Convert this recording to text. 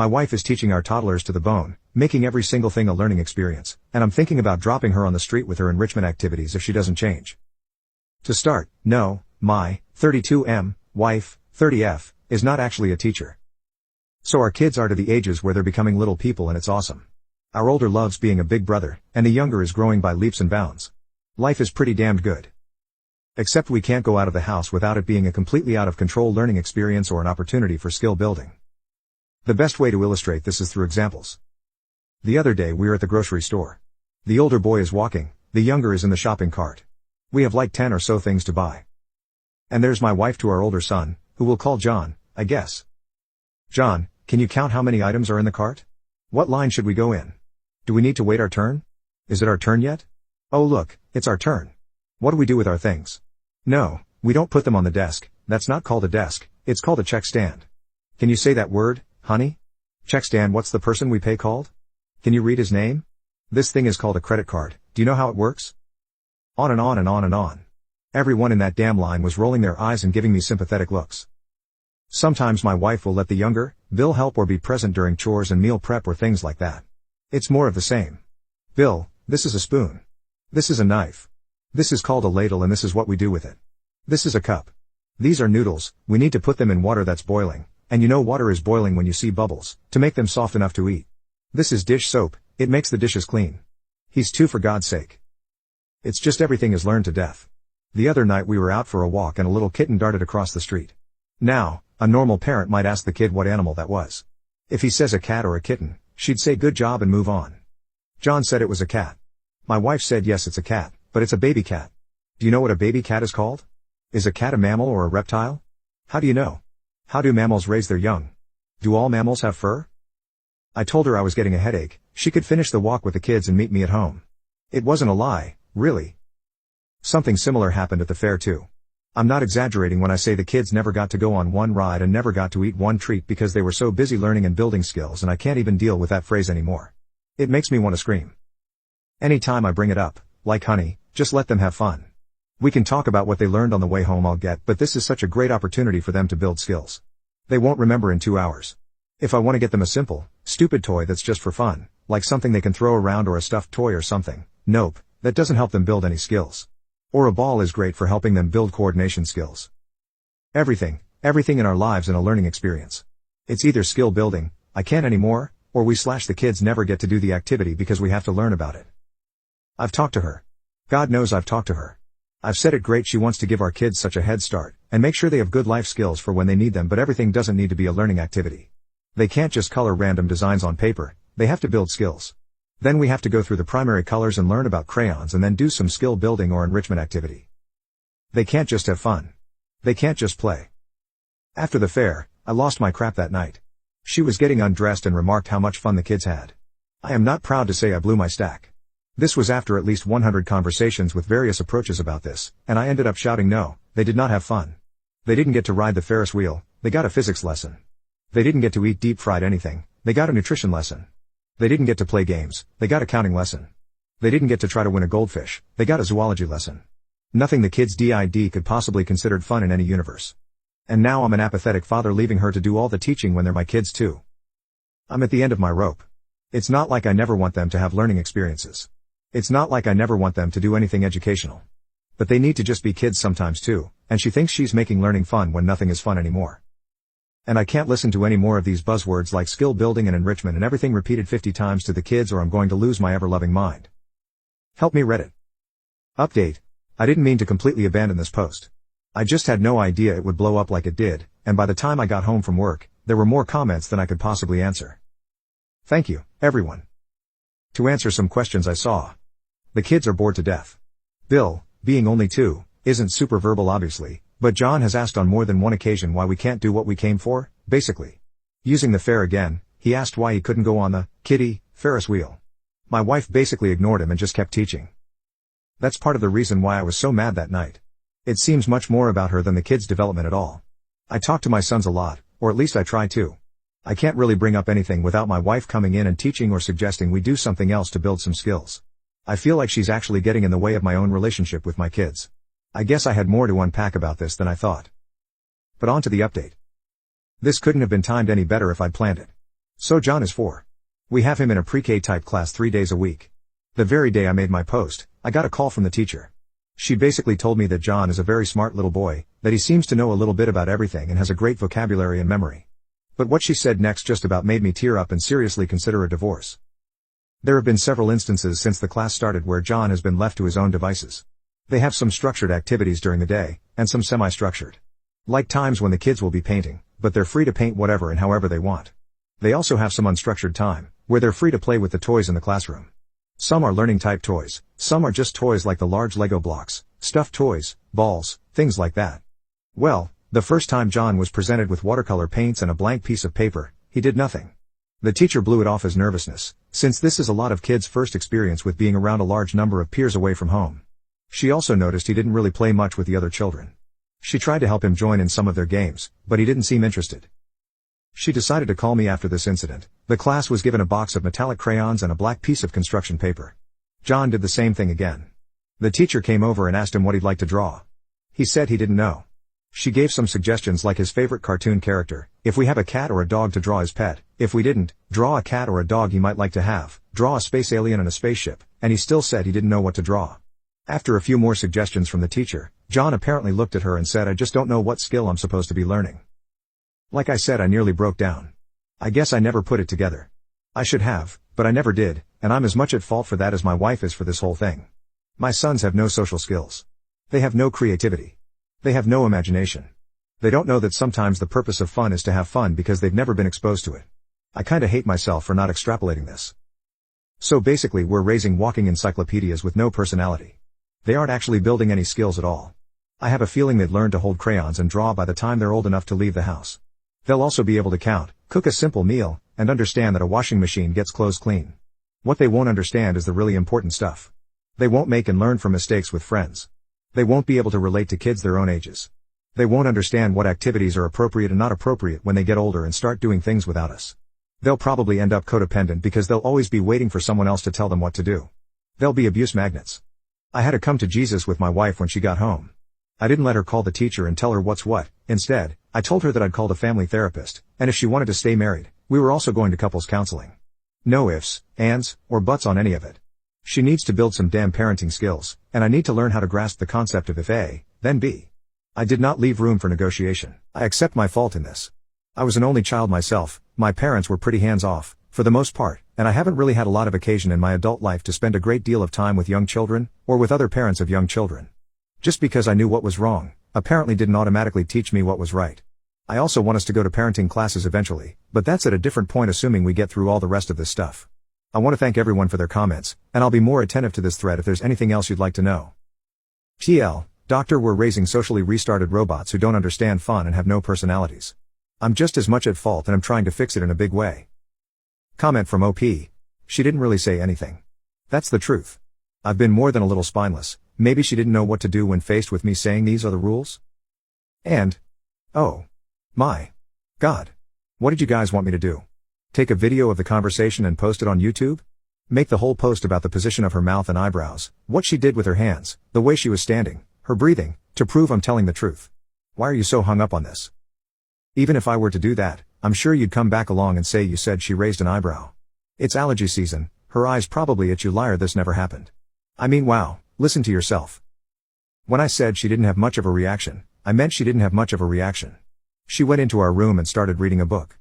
My wife is teaching our toddlers to the bone, making every single thing a learning experience, and I'm thinking about dropping her on the street with her enrichment activities if she doesn't change. To start, no, my 32M wife, 30F, is not actually a teacher. So our kids are to the ages where they're becoming little people and it's awesome. Our older loves being a big brother, and the younger is growing by leaps and bounds. Life is pretty damned good. Except we can't go out of the house without it being a completely out of control learning experience or an opportunity for skill building. The best way to illustrate this is through examples. The other day we were at the grocery store. The older boy is walking, the younger is in the shopping cart. We have like 10 or so things to buy. And there's my wife to our older son, who we'll call John, I guess. John, can you count how many items are in the cart? What line should we go in? Do we need to wait our turn? Is it our turn yet? Oh look, it's our turn. What do we do with our things? No, we don't put them on the desk, that's not called a desk, it's called a check stand. Can you say that word, honey? Check stand. What's the person we pay called? Can you read his name? This thing is called a credit card, do you know how it works? On and on and on and on. Everyone in that damn line was rolling their eyes and giving me sympathetic looks. Sometimes my wife will let the younger, Bill help or be present during chores and meal prep or things like that. It's more of the same. Bill, this is a spoon. This is a knife. This is called a ladle and this is what we do with it. This is a cup. These are noodles, we need to put them in water that's boiling, and you know water is boiling when you see bubbles, to make them soft enough to eat. This is dish soap, it makes the dishes clean. He's two for God's sake. It's just everything is learned to death. The other night we were out for a walk and a little kitten darted across the street. Now, a normal parent might ask the kid what animal that was. If he says a cat or a kitten, she'd say good job and move on. John said it was a cat. My wife said yes, it's a cat, but it's a baby cat. Do you know what a baby cat is called? Is a cat a mammal or a reptile? How do you know? How do mammals raise their young? Do all mammals have fur? I told her I was getting a headache, she could finish the walk with the kids and meet me at home. It wasn't a lie, really. Something similar happened at the fair too. I'm not exaggerating when I say the kids never got to go on one ride and never got to eat one treat because they were so busy learning and building skills, and I can't even deal with that phrase anymore. It makes me want to scream. Anytime I bring it up, like honey, just let them have fun. We can talk about what they learned on the way home, I'll get, but this is such a great opportunity for them to build skills. They won't remember in 2 hours. If I want to get them a simple, stupid toy that's just for fun, like something they can throw around or a stuffed toy or something, nope, that doesn't help them build any skills. Or a ball is great for helping them build coordination skills. Everything in our lives in a learning experience. It's either skill building, I can't anymore, or the kids never get to do the activity because we have to learn about it. I've talked to her. God knows I've talked to her. I've said it great she wants to give our kids such a head start, and make sure they have good life skills for when they need them, but everything doesn't need to be a learning activity. They can't just color random designs on paper, they have to build skills. Then we have to go through the primary colors and learn about crayons and then do some skill building or enrichment activity. They can't just have fun. They can't just play. After the fair, I lost my crap that night. She was getting undressed and remarked how much fun the kids had. I am not proud to say I blew my stack. This was after at least 100 conversations with various approaches about this, and I ended up shouting no, they did not have fun. They didn't get to ride the Ferris wheel, they got a physics lesson. They didn't get to eat deep-fried anything, they got a nutrition lesson. They didn't get to play games, they got a counting lesson. They didn't get to try to win a goldfish, they got a zoology lesson. Nothing the kids did could possibly considered fun in any universe. And now I'm an apathetic father leaving her to do all the teaching when they're my kids too. I'm at the end of my rope. It's not like I never want them to have learning experiences. It's not like I never want them to do anything educational. But they need to just be kids sometimes too, and she thinks she's making learning fun when nothing is fun anymore. And I can't listen to any more of these buzzwords like skill building and enrichment and everything repeated 50 times to the kids, or I'm going to lose my ever-loving mind. Help me, Reddit. Update. I didn't mean to completely abandon this post. I just had no idea it would blow up like it did, and by the time I got home from work, there were more comments than I could possibly answer. Thank you, everyone. To answer some questions I saw. The kids are bored to death. Bill, being only 2, isn't super verbal obviously, but John has asked on more than one occasion why we can't do what we came for, basically. Using the fair again, he asked why he couldn't go on the kiddie Ferris wheel. My wife basically ignored him and just kept teaching. That's part of the reason why I was so mad that night. It seems much more about her than the kids' development at all. I talk to my sons a lot, or at least I try to. I can't really bring up anything without my wife coming in and teaching or suggesting we do something else to build some skills. I feel like she's actually getting in the way of my own relationship with my kids. I guess I had more to unpack about this than I thought. But on to the update. This couldn't have been timed any better if I'd planned it. So John is 4. We have him in a pre-K type class 3 days a week. The very day I made my post, I got a call from the teacher. She basically told me that John is a very smart little boy, that he seems to know a little bit about everything and has a great vocabulary and memory. But what she said next just about made me tear up and seriously consider a divorce. There have been several instances since the class started where John has been left to his own devices. They have some structured activities during the day, and some semi-structured. Like times when the kids will be painting, but they're free to paint whatever and however they want. They also have some unstructured time, where they're free to play with the toys in the classroom. Some are learning type toys, some are just toys like the large Lego blocks, stuffed toys, balls, things like that. Well, the first time John was presented with watercolor paints and a blank piece of paper, he did nothing. The teacher blew it off as nervousness, since this is a lot of kids' first experience with being around a large number of peers away from home. She also noticed he didn't really play much with the other children. She tried to help him join in some of their games, but he didn't seem interested. She decided to call me after this incident. The class was given a box of metallic crayons and a black piece of construction paper. John did the same thing again. The teacher came over and asked him what he'd like to draw. He said he didn't know. She gave some suggestions like his favorite cartoon character, if we have a cat or a dog to draw his pet, if we didn't, draw a cat or a dog he might like to have, draw a space alien and a spaceship, and he still said he didn't know what to draw. After a few more suggestions from the teacher, John apparently looked at her and said, "I just don't know what skill I'm supposed to be learning." Like I said, I nearly broke down. I guess I never put it together. I should have, but I never did, and I'm as much at fault for that as my wife is for this whole thing. My sons have no social skills. They have no creativity. They have no imagination. They don't know that sometimes the purpose of fun is to have fun because they've never been exposed to it. I kinda hate myself for not extrapolating this. So basically we're raising walking encyclopedias with no personality. They aren't actually building any skills at all. I have a feeling they'd learn to hold crayons and draw by the time they're old enough to leave the house. They'll also be able to count, cook a simple meal, and understand that a washing machine gets clothes clean. What they won't understand is the really important stuff. They won't make and learn from mistakes with friends. They won't be able to relate to kids their own ages. They won't understand what activities are appropriate and not appropriate when they get older and start doing things without us. They'll probably end up codependent because they'll always be waiting for someone else to tell them what to do. They'll be abuse magnets. I had to come to Jesus with my wife when she got home. I didn't let her call the teacher and tell her what's what. Instead, I told her that I'd called a family therapist, and if she wanted to stay married, we were also going to couples counseling. No ifs, ands, or buts on any of it. She needs to build some damn parenting skills, and I need to learn how to grasp the concept of if A, then B. I did not leave room for negotiation. I accept my fault in this. I was an only child myself, my parents were pretty hands-off, for the most part, and I haven't really had a lot of occasion in my adult life to spend a great deal of time with young children, or with other parents of young children. Just because I knew what was wrong, apparently didn't automatically teach me what was right. I also want us to go to parenting classes eventually, but that's at a different point assuming we get through all the rest of this stuff. I want to thank everyone for their comments, and I'll be more attentive to this thread if there's anything else you'd like to know. TL, Doctor, we're raising socially restarted robots who don't understand fun and have no personalities. I'm just as much at fault and I'm trying to fix it in a big way. Comment from OP. She didn't really say anything. That's the truth. I've been more than a little spineless. Maybe she didn't know what to do when faced with me saying these are the rules? And, oh my God. What did you guys want me to do? Take a video of the conversation and post it on YouTube? Make the whole post about the position of her mouth and eyebrows, what she did with her hands, the way she was standing, her breathing, to prove I'm telling the truth. Why are you so hung up on this? Even if I were to do that, I'm sure you'd come back along and say you said she raised an eyebrow. It's allergy season, her eyes probably itch. You liar, this never happened. I mean, wow. Listen to yourself. When I said she didn't have much of a reaction, I meant she didn't have much of a reaction. She went into our room and started reading a book.